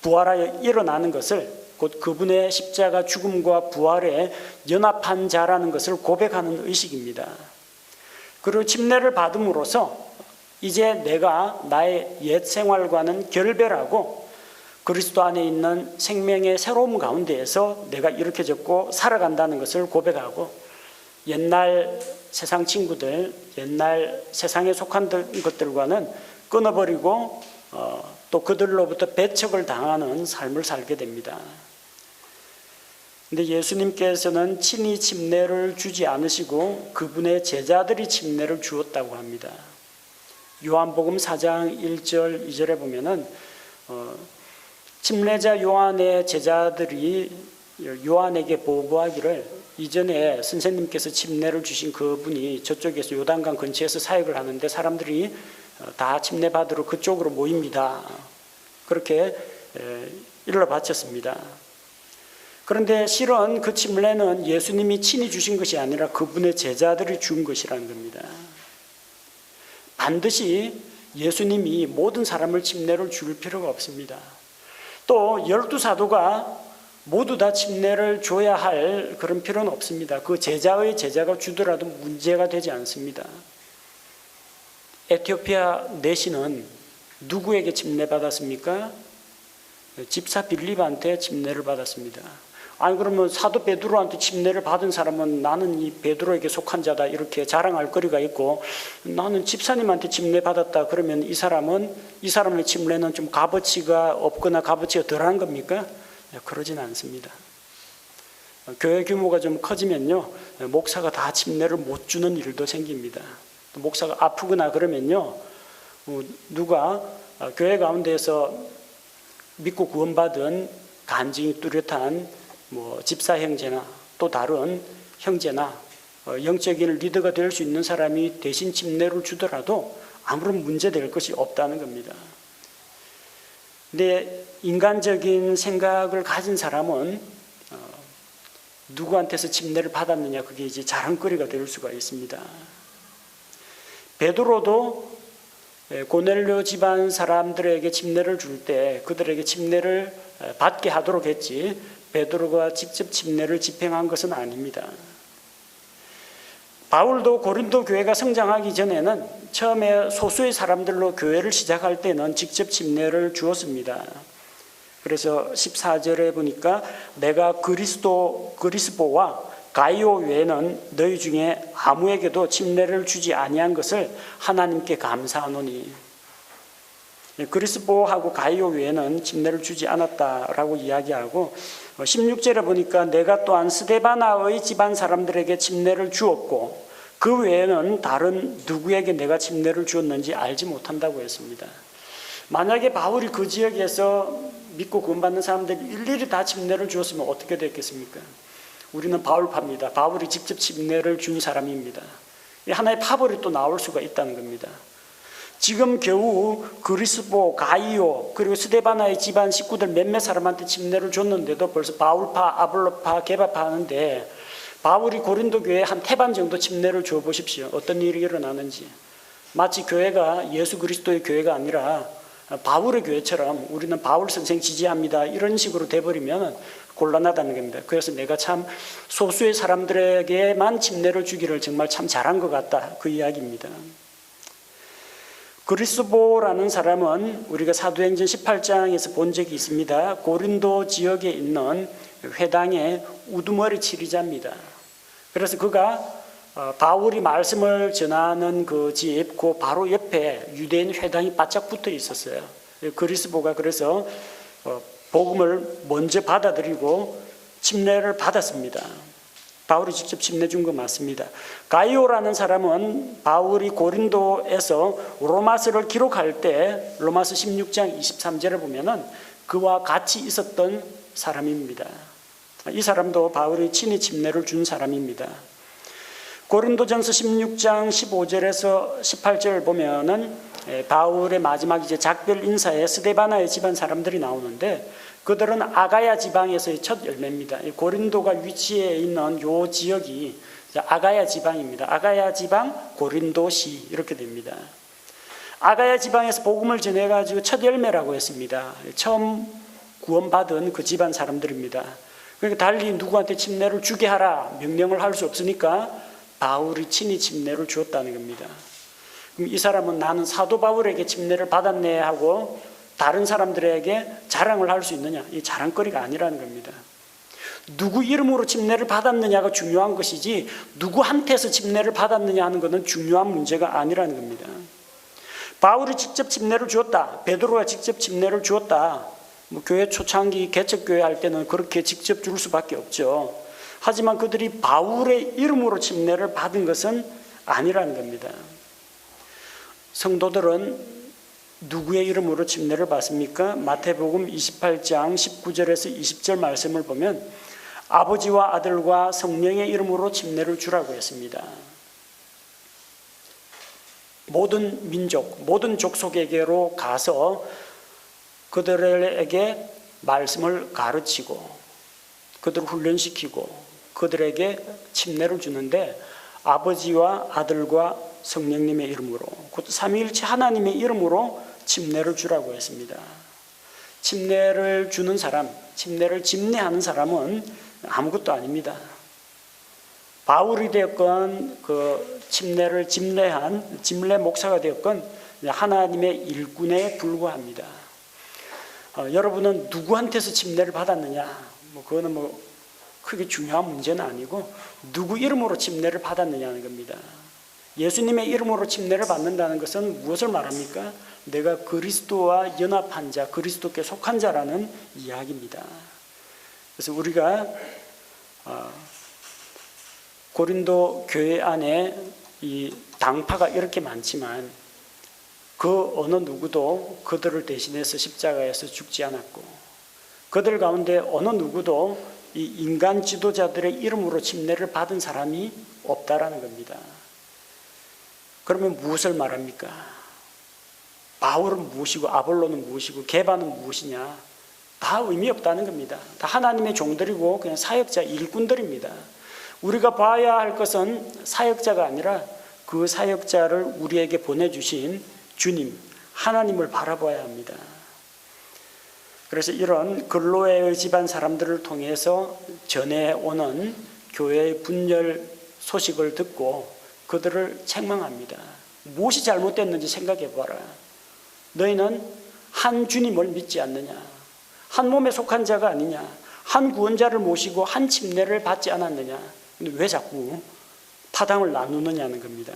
부활하여 일어나는 것을, 곧 그분의 십자가 죽음과 부활에 연합한 자라는 것을 고백하는 의식입니다. 그리고 침례를 받음으로써 이제 내가 나의 옛 생활과는 결별하고 그리스도 안에 있는 생명의 새로움 가운데에서 내가 일으켜졌고 살아간다는 것을 고백하고, 옛날 세상 친구들, 옛날 세상에 속한 것들과는 끊어버리고 또 그들로부터 배척을 당하는 삶을 살게 됩니다. 근데 예수님께서는 친히 침례를 주지 않으시고 그분의 제자들이 침례를 주었다고 합니다. 요한복음 4장 1절 2절에 보면은 침례자 요한의 제자들이 요한에게 보고하기를, 이전에 선생님께서 침례를 주신 그분이 저쪽에서 요단강 근처에서 사역을 하는데 사람들이 다 침례 받으러 그쪽으로 모입니다. 그렇게 일러 바쳤습니다. 그런데 실은 그 침례는 예수님이 친히 주신 것이 아니라 그분의 제자들이 준 것이라는 겁니다. 반드시 예수님이 모든 사람을 침례를 줄 필요가 없습니다. 또 12사도가 모두 다 침례를 줘야 할 그런 필요는 없습니다. 그 제자의 제자가 주더라도 문제가 되지 않습니다. 에티오피아 내시는 누구에게 침례 받았습니까? 집사 빌립한테 침례를 받았습니다. 아니 그러면 사도 베드로한테 침례를 받은 사람은 나는 이 베드로에게 속한 자다 이렇게 자랑할 거리가 있고, 나는 집사님한테 침례 받았다 그러면 이 사람의 침례는 좀 값어치가 없거나 값어치가 덜한 겁니까? 그러진 않습니다. 교회 규모가 좀 커지면요, 목사가 다 침례를 못 주는 일도 생깁니다. 목사가 아프거나 그러면요, 누가 교회 가운데에서 믿고 구원받은 간증이 뚜렷한 집사 형제나 또 다른 형제나 영적인 리더가 될 수 있는 사람이 대신 침례를 주더라도 아무런 문제될 것이 없다는 겁니다. 근데 인간적인 생각을 가진 사람은 누구한테서 침례를 받았느냐, 그게 이제 자랑거리가 될 수가 있습니다. 베드로도 고넬료 집안 사람들에게 침례를 줄 때 그들에게 침례를 받게 하도록 했지, 베드로가 직접 침례를 집행한 것은 아닙니다. 바울도 고린도 교회가 성장하기 전에는 처음에 소수의 사람들로 교회를 시작할 때는 직접 침례를 주었습니다. 그래서 14절에 보니까 내가 그리스보와 가이오 외에는 너희 중에 아무에게도 침례를 주지 아니한 것을 하나님께 감사하노니, 그리스보하고 가이오 외에는 침례를 주지 않았다라고 이야기하고, 16절에 보니까 내가 또한 스데바나의 집안 사람들에게 침례를 주었고 그 외에는 다른 누구에게 내가 침례를 주었는지 알지 못한다고 했습니다. 만약에 바울이 그 지역에서 믿고 구원받는 사람들이 일일이 다 침례를 주었으면 어떻게 됐겠습니까? 우리는 바울파입니다. 바울이 직접 침례를 준 사람입니다. 하나의 파벌이 또 나올 수가 있다는 겁니다. 지금 겨우 그리스보, 가이오 그리고 스데바나의 집안 식구들 몇몇 사람한테 침례를 줬는데도 벌써 바울파, 아볼로파, 게바파 하는데, 바울이 고린도 교회에 한 태반 정도 침례를 줘 보십시오. 어떤 일이 일어나는지. 마치 교회가 예수 그리스도의 교회가 아니라 바울의 교회처럼 우리는 바울 선생 지지합니다 이런 식으로 돼버리면 곤란하다는 겁니다. 그래서 내가 참 소수의 사람들에게만 침례를 주기를 정말 참 잘한 것 같다, 그 이야기입니다. 그리스보라는 사람은 우리가 사도행전 18장에서 본 적이 있습니다. 고린도 지역에 있는 회당의 우두머리 치리자입니다. 그래서 그가 바울이 말씀을 전하는 그 집, 그 바로 옆에 유대인 회당이 바짝 붙어 있었어요. 그리스보가 그래서 복음을 먼저 받아들이고 침례를 받았습니다. 바울이 직접 침례 준 거 맞습니다. 가이오라는 사람은 바울이 고린도에서 로마서를 기록할 때 로마서 16장 23절에 보면은 그와 같이 있었던 사람입니다. 이 사람도 바울이 친히 침례를 준 사람입니다. 고린도전서 16장 15절에서 18절 보면은 바울의 마지막 이제 작별 인사에 스데바나의 집안 사람들이 나오는데, 그들은 아가야 지방에서의 첫 열매입니다. 고린도가 위치해 있는 요 지역이 아가야 지방입니다. 아가야 지방, 고린도시 이렇게 됩니다. 아가야 지방에서 복음을 전해가지고 첫 열매라고 했습니다. 처음 구원받은 그 집안 사람들입니다. 그러니까 달리 누구한테 침례를 주게 하라 명령을 할 수 없으니까 바울이 친히 침례를 주었다는 겁니다. 그럼 이 사람은 나는 사도 바울에게 침례를 받았네 하고 다른 사람들에게 자랑을 할 수 있느냐? 이 자랑거리가 아니라는 겁니다. 누구 이름으로 침례를 받았느냐가 중요한 것이지 누구한테서 침례를 받았느냐 하는 것은 중요한 문제가 아니라는 겁니다. 바울이 직접 침례를 주었다. 베드로가 직접 침례를 주었다. 교회 초창기 개척교회 할 때는 그렇게 직접 줄 수밖에 없죠. 하지만 그들이 바울의 이름으로 침례를 받은 것은 아니라는 겁니다. 성도들은 누구의 이름으로 침례를 받습니까? 마태복음 28장 19절에서 20절 말씀을 보면 아버지와 아들과 성령의 이름으로 침례를 주라고 했습니다. 모든 민족, 모든 족속에게로 가서 그들에게 말씀을 가르치고 그들을 훈련시키고 그들에게 침례를 주는데 아버지와 아들과 성령님의 이름으로 곧 삼위일체 하나님의 이름으로 침례를 주라고 했습니다. 침례를 주는 사람, 침례를 집례하는 사람은 아무것도 아닙니다. 바울이 되었건 그 침례를 집례한 집례 목사가 되었건 하나님의 일꾼에 불과합니다. 여러분은 누구한테서 침례를 받았느냐? 그거는 크게 중요한 문제는 아니고 누구 이름으로 침례를 받았느냐는 겁니다. 예수님의 이름으로 침례를 받는다는 것은 무엇을 말합니까? 내가 그리스도와 연합한 자, 그리스도께 속한 자라는 이야기입니다. 그래서 우리가 고린도 교회 안에 이 당파가 이렇게 많지만 그 어느 누구도 그들을 대신해서 십자가에서 죽지 않았고 그들 가운데 어느 누구도 이 인간 지도자들의 이름으로 침례를 받은 사람이 없다라는 겁니다. 그러면 무엇을 말합니까? 바울은 무엇이고 아볼로는 무엇이고 게바는 무엇이냐? 다 의미 없다는 겁니다. 다 하나님의 종들이고 그냥 사역자 일꾼들입니다. 우리가 봐야 할 것은 사역자가 아니라 그 사역자를 우리에게 보내주신 주님, 하나님을 바라봐야 합니다. 그래서 이런 근로의 집안 사람들을 통해서 전해오는 교회의 분열 소식을 듣고 그들을 책망합니다. 무엇이 잘못됐는지 생각해 봐라. 너희는 한 주님을 믿지 않느냐? 한 몸에 속한 자가 아니냐? 한 구원자를 모시고 한 침례를 받지 않았느냐? 근데 왜 자꾸 파당을 나누느냐는 겁니다.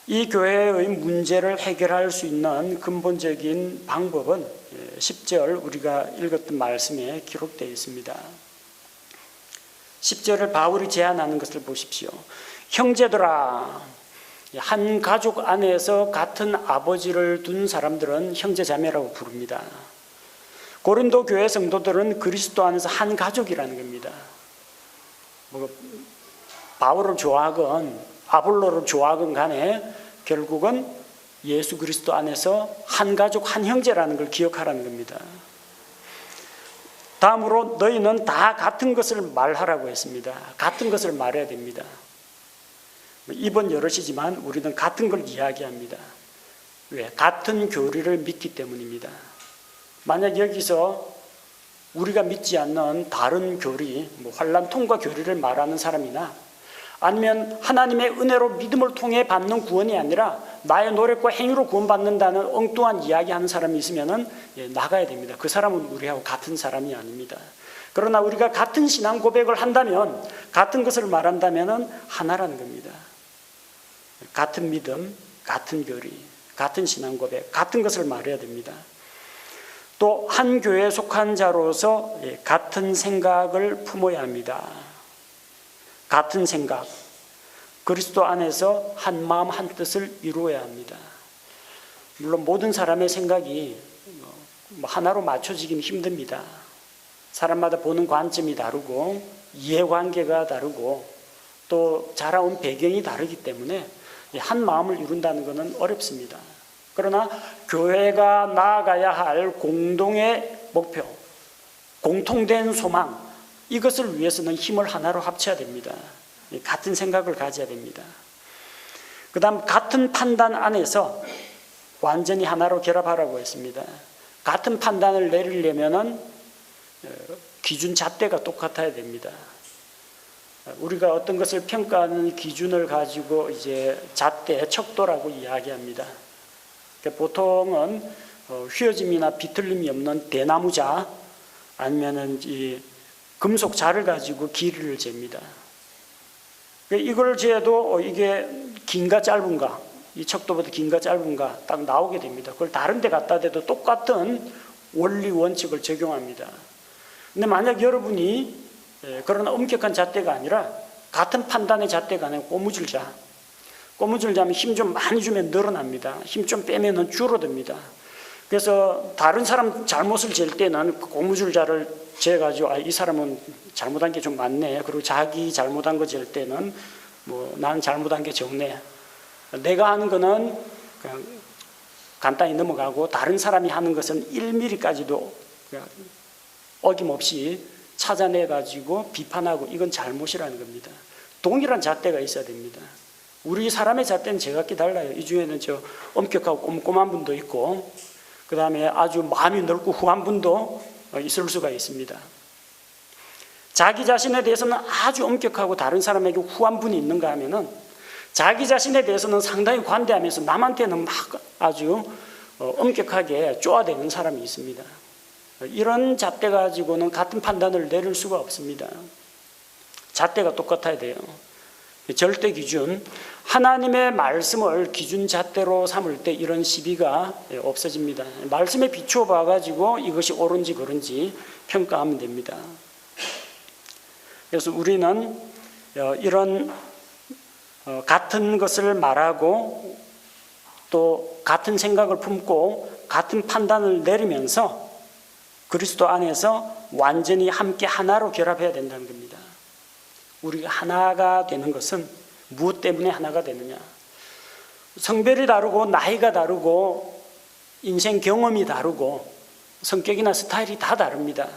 이 교회의 문제를 해결할 수 있는 근본적인 방법은 10절 우리가 읽었던 말씀에 기록되어 있습니다. 10절을 바울이 제안하는 것을 보십시오. 형제들아, 한 가족 안에서 같은 아버지를 둔 사람들은 형제자매라고 부릅니다. 고린도 교회 성도들은 그리스도 안에서 한 가족이라는 겁니다. 바울을 좋아하건 아볼로를 좋아하건 간에 결국은 예수 그리스도 안에서 한 가족 한 형제라는 걸 기억하라는 겁니다. 다음으로 너희는 다 같은 것을 말하라고 했습니다. 같은 것을 말해야 됩니다. 입은 여럿이지만 우리는 같은 걸 이야기합니다. 왜? 같은 교리를 믿기 때문입니다. 만약 여기서 우리가 믿지 않는 다른 교리, 환란 통과 교리를 말하는 사람이나 아니면 하나님의 은혜로 믿음을 통해 받는 구원이 아니라 나의 노력과 행위로 구원받는다는 엉뚱한 이야기하는 사람이 있으면 나가야 됩니다. 그 사람은 우리하고 같은 사람이 아닙니다. 그러나 우리가 같은 신앙 고백을 한다면, 같은 것을 말한다면 하나라는 겁니다. 같은 믿음, 같은 교리, 같은 신앙 고백, 같은 것을 말해야 됩니다. 또 한 교회에 속한 자로서 같은 생각을 품어야 합니다. 같은 생각, 그리스도 안에서 한 마음 한 뜻을 이루어야 합니다. 물론 모든 사람의 생각이 하나로 맞춰지기는 힘듭니다. 사람마다 보는 관점이 다르고 이해관계가 다르고 또 자라온 배경이 다르기 때문에 한 마음을 이룬다는 것은 어렵습니다. 그러나 교회가 나아가야 할 공동의 목표, 공통된 소망, 이것을 위해서는 힘을 하나로 합쳐야 됩니다. 같은 생각을 가져야 됩니다. 그 다음 같은 판단 안에서 완전히 하나로 결합하라고 했습니다. 같은 판단을 내리려면은 기준 잣대가 똑같아야 됩니다. 우리가 어떤 것을 평가하는 기준을 가지고 이제 잣대, 척도라고 이야기합니다. 보통은 휘어짐이나 비틀림이 없는 대나무자 아니면은 이 금속 자를 가지고 길이를 잽니다. 이걸 재도 이게 긴가 짧은가, 이 척도보다 긴가 짧은가 딱 나오게 됩니다. 그걸 다른 데 갖다 대도 똑같은 원리 원칙을 적용합니다. 근데 만약 여러분이 그런 엄격한 잣대가 아니라 같은 판단의 잣대가 아니라 꼬무줄자면 힘 좀 많이 주면 늘어납니다. 힘 좀 빼면 줄어듭니다. 그래서 다른 사람 잘못을 잴 때는 고무줄자를 재가지고 이 사람은 잘못한 게 좀 많네. 그리고 자기 잘못한 거 잴 때는 난 잘못한 게 적네. 내가 하는 거는 그냥 간단히 넘어가고 다른 사람이 하는 것은 1mm까지도 어김없이 찾아내가지고 비판하고 이건 잘못이라는 겁니다. 동일한 잣대가 있어야 됩니다. 우리 사람의 잣대는 제각기 달라요. 이 중에는 엄격하고 꼼꼼한 분도 있고 그 다음에 아주 마음이 넓고 후한 분도 있을 수가 있습니다. 자기 자신에 대해서는 아주 엄격하고 다른 사람에게 후한 분이 있는가 하면은 자기 자신에 대해서는 상당히 관대하면서 남한테는 막 아주 엄격하게 쪼아대는 사람이 있습니다. 이런 잣대 가지고는 같은 판단을 내릴 수가 없습니다. 잣대가 똑같아야 돼요. 절대 기준, 하나님의 말씀을 기준 잣대로 삼을 때 이런 시비가 없어집니다. 말씀에 비추어 봐가지고 이것이 옳은지 그른지 평가하면 됩니다. 그래서 우리는 이런 같은 것을 말하고 또 같은 생각을 품고 같은 판단을 내리면서 그리스도 안에서 완전히 함께 하나로 결합해야 된다는 겁니다. 우리가 하나가 되는 것은 무엇 때문에 하나가 되느냐? 성별이 다르고 나이가 다르고 인생 경험이 다르고 성격이나 스타일이 다 다릅니다.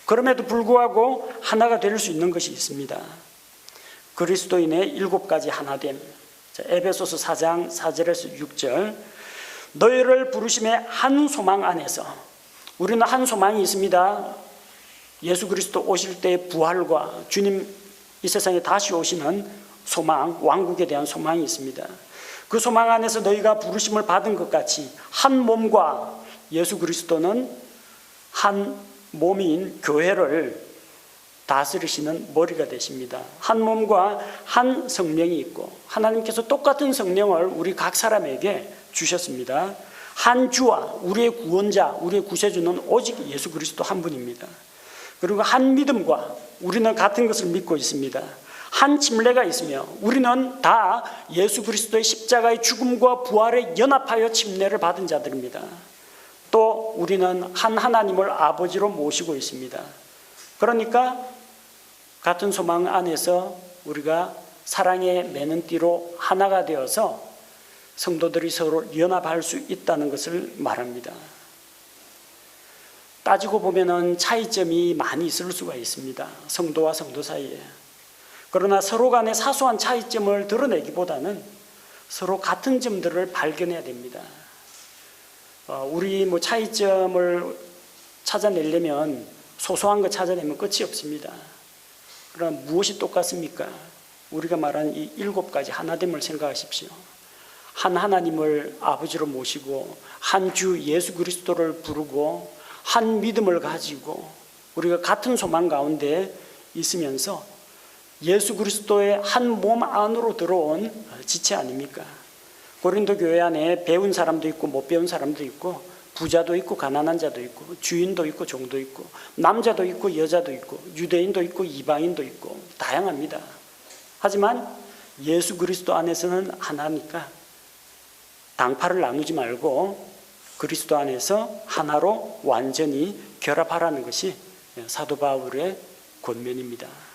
그럼에도 불구하고 하나가 될 수 있는 것이 있습니다. 그리스도인의 7가지 하나됨. 에베소서 4장 4절에서 6절. 너희를 부르심의 한 소망 안에서, 우리는 한 소망이 있습니다. 예수 그리스도 오실 때의 부활과 주님 이 세상에 다시 오시는 소망, 왕국에 대한 소망이 있습니다. 그 소망 안에서 너희가 부르심을 받은 것 같이 한 몸과, 예수 그리스도는 한 몸인 교회를 다스리시는 머리가 되십니다. 한 몸과 한 성령이 있고 하나님께서 똑같은 성령을 우리 각 사람에게 주셨습니다. 한 주와 우리의 구원자, 우리의 구세주는 오직 예수 그리스도 한 분입니다. 그리고 한 믿음과, 우리는 같은 것을 믿고 있습니다. 한 침례가 있으며 우리는 다 예수 그리스도의 십자가의 죽음과 부활에 연합하여 침례를 받은 자들입니다. 또 우리는 한 하나님을 아버지로 모시고 있습니다. 그러니까 같은 소망 안에서 우리가 사랑의 매는 띠로 하나가 되어서 성도들이 서로 연합할 수 있다는 것을 말합니다. 따지고 보면은 차이점이 많이 있을 수가 있습니다. 성도와 성도 사이에. 그러나 서로 간의 사소한 차이점을 드러내기보다는 서로 같은 점들을 발견해야 됩니다. 우리 차이점을 찾아내려면 소소한 거 찾아내면 끝이 없습니다. 그럼 무엇이 똑같습니까? 우리가 말하는 이 7가지 하나됨을 생각하십시오. 한 하나님을 아버지로 모시고 한 주 예수 그리스도를 부르고 한 믿음을 가지고 우리가 같은 소망 가운데 있으면서 예수 그리스도의 한 몸 안으로 들어온 지체 아닙니까? 고린도 교회 안에 배운 사람도 있고 못 배운 사람도 있고 부자도 있고 가난한 자도 있고 주인도 있고 종도 있고 남자도 있고 여자도 있고 유대인도 있고 이방인도 있고 다양합니다. 하지만 예수 그리스도 안에서는 하나니까 당파를 나누지 말고 그리스도 안에서 하나로 완전히 결합하라는 것이 사도 바울의 권면입니다.